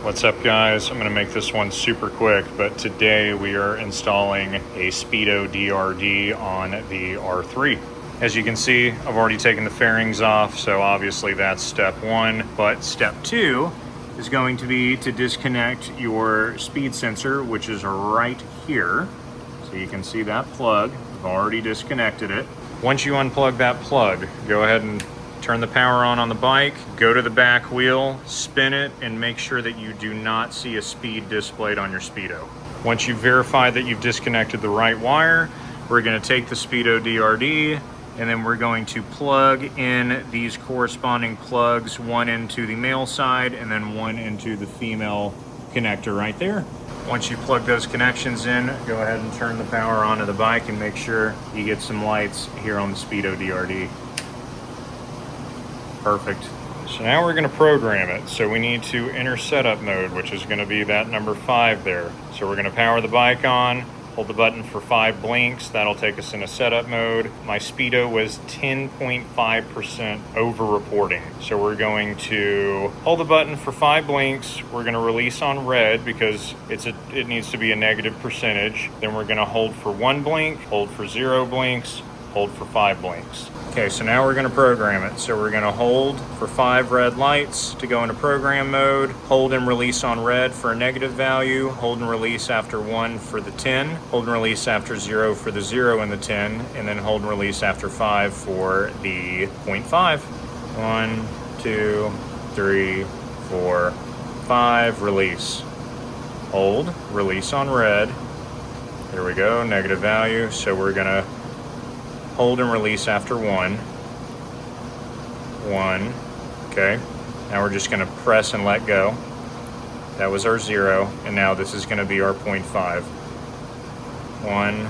What's up, guys? I'm going to make this one super quick, but today we are installing a SpeedoDRD on the R3. As you can see, I've already taken the fairings off, so obviously that's step one. But step two is going to be to disconnect your speed sensor, which is right here. So you can see that plug. I've already disconnected it. Once you unplug that plug, go ahead and turn the power on the bike, go to the back wheel, spin it, and make sure that you do not see a speed displayed on your Speedo. Once you verify that you've disconnected the right wire, we're going to take the SpeedoDRD and then we're going to plug in these corresponding plugs, one into the male side and then one into the female connector right there. Once you plug those connections in, go ahead and turn the power onto the bike and make sure you get some lights here on the SpeedoDRD. Perfect. So now we're going to program it. So we need to enter setup mode, which is going to be that number 5 there. So we're going to power the bike on, hold the button for 5 blinks. That'll take us into setup mode. My Speedo was 10.5% over reporting. So we're going to hold the button for 5 blinks. We're going to release on red because it needs to be a negative percentage. Then we're going to hold for 1 blink, hold for 0 blinks, hold for 5 blinks. Okay, so now we're going to program it. So we're going to hold for 5 red lights to go into program mode, hold and release on red for a negative value, hold and release after 1 for the 10, hold and release after 0 for the 0 and the 10, and then hold and release after 5 for the 0.5. 1, 2, 3, 4, 5, release. Hold, release on red. Here we go, negative value. So we're going to hold and release after 1. 1. Okay. Now we're just going to press and let go. That was our 0. And now this is going to be our 0.5. 1,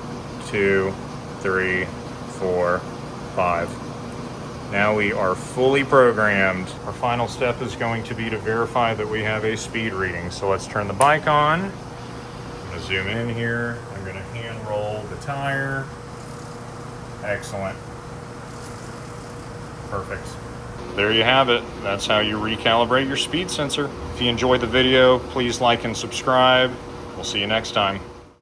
2, 3, 4, 5. Now we are fully programmed. Our final step is going to be to verify that we have a speed reading. So let's turn the bike on. I'm going to zoom in here. I'm going to hand roll the tire. Excellent. Perfect. There you have it. That's how you recalibrate your speed sensor. If you enjoyed the video, please like and subscribe. We'll see you next time.